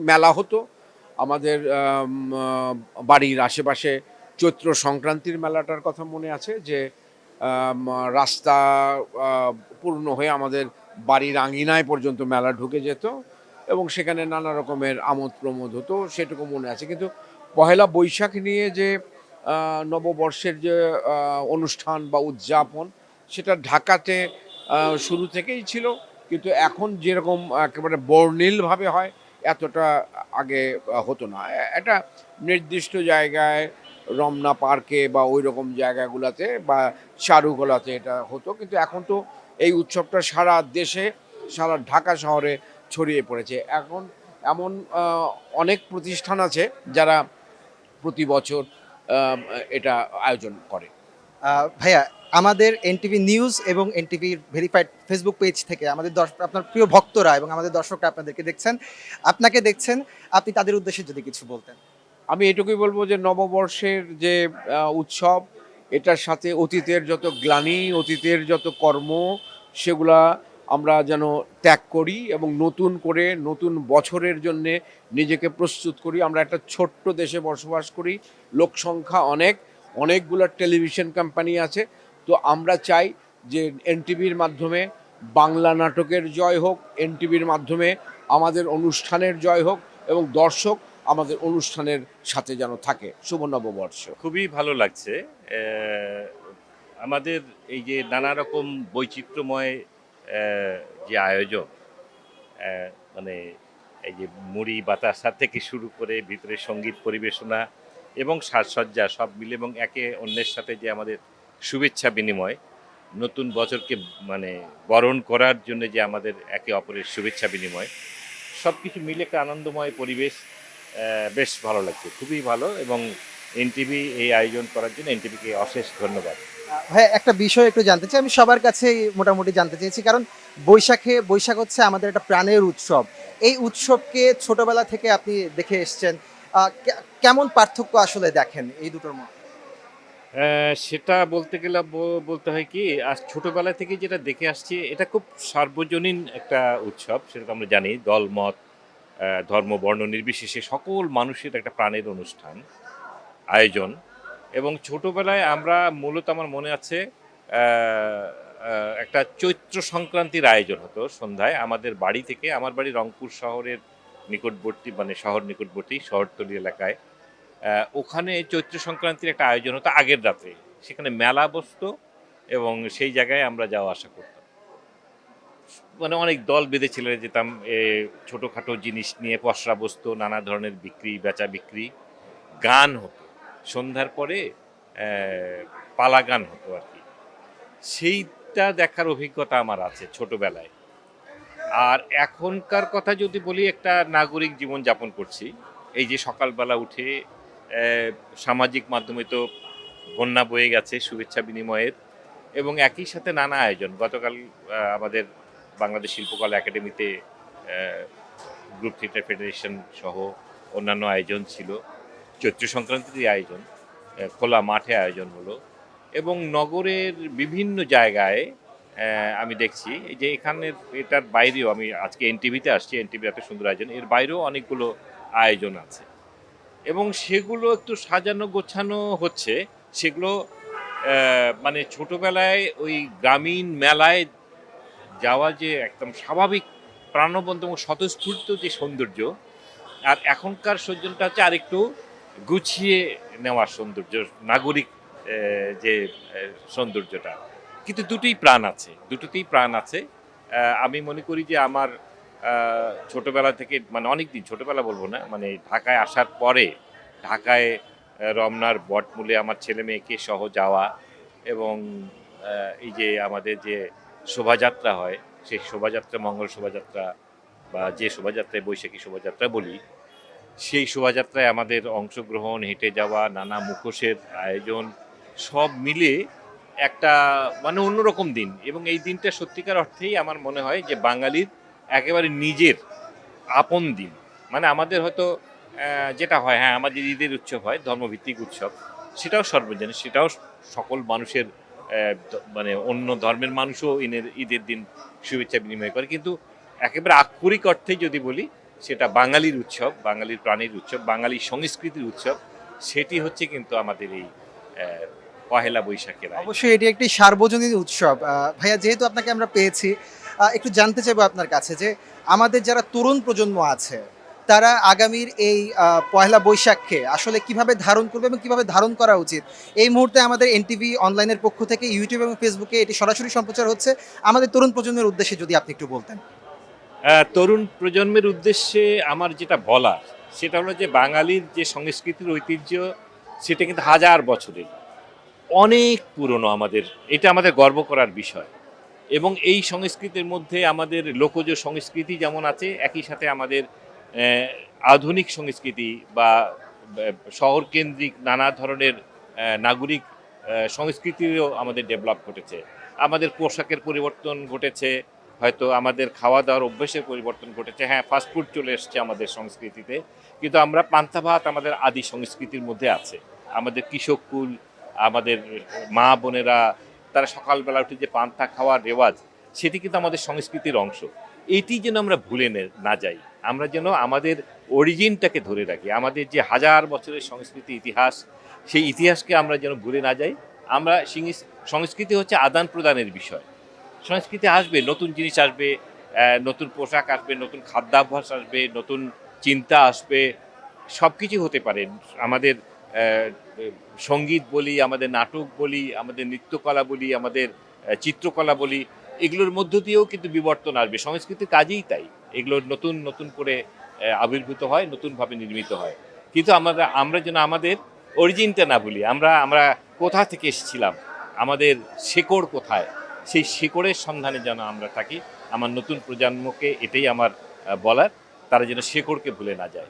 মেলা হতো আমাদের বাড়ির আশেপাশে। চৈত্র সংক্রান্তির মেলাটার কথা মনে আছে যে রাস্তা পূর্ণ হয়ে আমাদের বাড়ির আঙিনায় পর্যন্ত মেলা ঢুকে যেত এবং সেখানে নানা রকমের আমোদ প্রমোদ হতো, সেটুকু মনে আছে। কিন্তু পহেলা বৈশাখ নিয়ে যে নববর্ষের যে অনুষ্ঠান বা উদযাপন, সেটা ঢাকাতে শুরু থেকেই ছিল, কিন্তু এখন যেরকম একেবারে বর্ণিলভাবে হয় এতটা আগে হতো না। একটা নির্দিষ্ট জায়গায় রমনা পার্কে বা ওই রকম জায়গাগুলোতে বা চারুকলাতে এটা হতো, কিন্তু এখন তো এই উৎসবটা সারা দেশে, সারা ঢাকা শহরে ছড়িয়ে পড়েছে। এখন এমন অনেক প্রতিষ্ঠান আছে যারা প্রতি বছর এটা আয়োজন করে। ভাইয়া, আমাদের এনটিভি নিউজ এবং এনটিভির ভেরিফাইড ফেসবুক পেজ থেকে আমাদের আপনার প্রিয় ভক্তরা এবং আমাদের দর্শকরা আপনাদেরকে দেখছেন, আপনাকে দেখছেন, আপনি তাদের উদ্দেশ্যে যদি কিছু বলতেন। আমি এটুকুই বলবো যে নববর্ষের যে উৎসব, এটার সাথে অতীতের যত গ্লানি, অতীতের যত কর্ম, সেগুলা আমরা যেন ত্যাগ করি এবং নতুন করে নতুন বছরের জন্যে নিজেকে প্রস্তুত করি। আমরা একটা ছোট্ট দেশে বসবাস করি, লোক সংখ্যা অনেকগুলো টেলিভিশন কোম্পানি আছে। তো আমরা চাই যে এনটিভির মাধ্যমে বাংলা নাটকের জয় হোক, এনটিভির মাধ্যমে আমাদের অনুষ্ঠানের জয় হোক এবং দর্শক আমাদের অনুষ্ঠানের সাথে যেন থাকে। শুভ নববর্ষ। খুবই ভালো লাগছে। আমাদের এই যে নানা রকম বৈচিত্র্যময় যে আয়োজন, মানে এই যে মুড়ি বাতাসা থেকে শুরু করে ভিতরে সঙ্গীত পরিবেশনা এবং সাজসজ্জা সব মিলে, এবং একে অন্যের সাথে যে আমাদের শুভেচ্ছা বিনিময়, নতুন বছরকে মানে বরণ করার জন্য যে আমাদের একে অপরের শুভেচ্ছা বিনিময়, সব কিছু মিলে একটা আনন্দময় পরিবেশ। বেশ ভালো লাগছে, খুবই ভালো। এবং এনটিভি এই আয়োজন করার জন্য এনটিভিকে অশেষ ধন্যবাদ। ভাই, একটা বিষয় একটু জানতে চাই, আমি সবার কাছে মোটামুটি জানতে চেয়েছি, কারণ বৈশাখ হচ্ছে আমাদের একটা প্রাণের উৎসব। এই উৎসবকে ছোটবেলা থেকে আপনি দেখে এসেছেন, কেমন পার্থক্য আসলে দেখেন এই দুটোর মধ্যে? সেটা বলতে গেলে বলতে হয় কি, আজ ছোটবেলা থেকে যেটা দেখে আসছি, এটা খুব সার্বজনীন একটা উৎসব। সেটা তো আমরা জানি, দলমত ধর্ম বর্ণ নির্বিশেষে সকল মানুষের একটা প্রাণের অনুষ্ঠান, আয়োজন। এবং ছোটবেলায় আমরা মূলত, আমার মনে আছে, একটা চৈত্র সংক্রান্তির আয়োজন হতো সন্ধ্যায় আমাদের বাড়ি থেকে। আমার বাড়ি রংপুর শহরের নিকটবর্তী, মানে শহর নিকটবর্তী শহরতলি এলাকায়। ওখানে চৈত্র সংক্রান্তির একটা আয়োজন হতো আগের রাতে, সেখানে মেলা বসতো এবং সেই জায়গায় আমরা যাওয়া আসা করতাম। মানে অনেক দল বেঁধে ছেলে যেতাম, ছোটোখাটো জিনিস নিয়ে পসরা বসতো, নানা ধরনের বিক্রি বেচা বিক্রি, গান হতো সন্ধ্যার পরে, পালা গান হতো আর কি। সেইটা দেখার অভিজ্ঞতা আমার আছে ছোটবেলায়। আর এখনকার কথা যদি বলি, একটা নাগরিক জীবন যাপন করছি। এই যে সকালবেলা উঠে সামাজিক মাধ্যমে তো বন্যা বয়ে গেছে শুভেচ্ছা বিনিময়ের, এবং একই সাথে নানা আয়োজন। গতকাল আমাদের বাংলাদেশ শিল্পকলা একাডেমিতে গ্রুপ থিয়েটার ফেডারেশন সহ অন্যান্য আয়োজন ছিল। চৈত্র সংক্রান্তির আয়োজন, খোলা মাঠে আয়োজন হলো। এবং নগরের বিভিন্ন জায়গায় আমি দেখছি যে এখানের, এটার বাইরেও, আমি আজকে এনটিভিতে আসছি, এনটিভি এত সুন্দর আয়োজন, এর বাইরেও অনেকগুলো আয়োজন আছে এবং সেগুলো একটু সাজানো গোছানো হচ্ছে। সেগুলো মানে ছোটবেলায় ওই গ্রামীণ মেলায় যাওয়া যে একদম স্বাভাবিক প্রাণবন্ত এবং স্বতঃস্ফূর্ত যে সৌন্দর্য, আর এখনকার সৌন্দর্যটা হচ্ছে আরেকটু গুছিয়ে নেওয়ার সৌন্দর্য, নাগরিক যে সৌন্দর্যটা। কিন্তু দুটোই প্রাণ আছে, দুটোতেই প্রাণ আছে। আমি মনে করি যে আমার ছোটবেলা থেকে, মানে অনেক দিন, ছোটবেলা বলবো না, মানে ঢাকায় আসার পরে, ঢাকায় রমনার বটমূলে আমার ছেলে মেয়েকে সহ যাওয়া, এবং এই যে আমাদের যে শোভাযাত্রা হয়, সেই শোভাযাত্রা, মঙ্গল শোভাযাত্রা বা যে শোভাযাত্রায় বৈশাখী শোভাযাত্রা বলি, সেই শোভাযাত্রায় আমাদের অংশগ্রহণ, হেঁটে যাওয়া, নানা মুখোশের আয়োজন, সব মিলে একটা মানে অন্যরকম দিন। এবং এই দিনটা সত্যিকার অর্থেই আমার মনে হয় যে বাঙালির একেবারে নিজের আপন দিন। মানে আমাদের হয়তো যেটা হয়, হ্যাঁ, আমাদের ঈদের উৎসব হয়, ধর্মভিত্তিক উৎসব, সেটাও সর্বজনীন, সেটাও সকল মানুষের, মানে অন্য ধর্মের মানুষও ঈদের দিন শুভেচ্ছা বিনিময় করে। কিন্তু একেবারে আক্ষরিক অর্থেই যদি বলি, সেটা বাঙালির উৎসব, বাঙালির প্রাণীর উৎসব, বাঙালির সংস্কৃতির উৎসব, সেটি হচ্ছে কিন্তু আমাদের এই পহেলা বৈশাখের আয়োজন। অবশ্যই এটি একটি সার্বজনীন উৎসব। ভাইয়া, যেহেতু আপনাকে আমরা পেয়েছি, একটু জানতে চাইবো আপনার কাছে যে আমাদের যারা তরুণ প্রজন্ম আছে তারা আগামীর এই পয়লা বৈশাখকে আসলে কিভাবে ধারণ করবে এবং কিভাবে ধারণ করা উচিত। এই মুহূর্তে আমাদের এনটিভি অনলাইনের পক্ষ থেকে ইউটিউব এবং ফেসবুকে এটি সরাসরি সম্প্রচার হচ্ছে। আমাদের তরুণ প্রজন্মের উদ্দেশ্যে যদি আপনি একটু বলতেন। তরুণ প্রজন্মের উদ্দেশ্যে আমার যেটা বলার সেটা হলো যে বাঙালির যে সংস্কৃতির ঐতিহ্য সেটা কিন্তু হাজার বছরের, অনেক পুরনো। এটা আমাদের গর্ব করার বিষয়। এবং এই সংস্কৃতির মধ্যে আমাদের লোকজ সংস্কৃতি যেমন আছে, একই সাথে আমাদের আধুনিক সংস্কৃতি বা শহর কেন্দ্রিক নানা ধরনের নাগরিক সংস্কৃতিরও আমাদের ডেভেলপ ঘটেছে। আমাদের পোশাকের পরিবর্তন ঘটেছে, হয়তো আমাদের খাওয়া দাওয়ার অভ্যেসের পরিবর্তন ঘটেছে। হ্যাঁ, ফাস্টফুড চলে এসছে আমাদের সংস্কৃতিতে, কিন্তু আমরা পান্তা ভাত আমাদের আদি সংস্কৃতির মধ্যে আছে। আমাদের কৃষককুল, আমাদের মা বোনেরা, তারা সকালবেলা উঠে যে পান্তা খাওয়ার রেওয়াজ, সেটি কিন্তু আমাদের সংস্কৃতির অংশ। এটি যেন আমরা ভুলে না যাই, আমরা যেন আমাদের অরিজিনটাকে ধরে রাখি, আমাদের যে হাজার বছরের সংস্কৃতি ইতিহাস, সেই ইতিহাসকে আমরা যেন ভুলে না যাই। আমরা সংস্কৃতি হচ্ছে আদান প্রদানের বিষয়। সংস্কৃতি আসবে, নতুন জিনিস আসবে, নতুন পোশাক আসবে, নতুন খাদ্যাভ্যাস আসবে, নতুন চিন্তা আসবে, সব কিছু হতে পারে। আমাদের সঙ্গীত বলি, আমাদের নাটক বলি, আমাদের নৃত্যকলা বলি, আমাদের চিত্রকলা বলি, এগুলোর মধ্য দিয়েও কিন্তু বিবর্তন আসবে। সংস্কৃতির কাজেই তাই, এগুলো নতুন নতুন করে আবির্ভূত হয়, নতুনভাবে নির্মিত হয়। কিন্তু আমরা যেন আমাদের অরিজিনটা না ভুলি। আমরা কোথা থেকে এসেছিলাম, আমাদের শেকড় কোথায়, সেই শেকড়ের সন্ধানে যেন আমরা থাকি। আমার নতুন প্রজন্মকে এটাই আমার বলার, তারা যেন শেকড়কে ভুলে না যায়।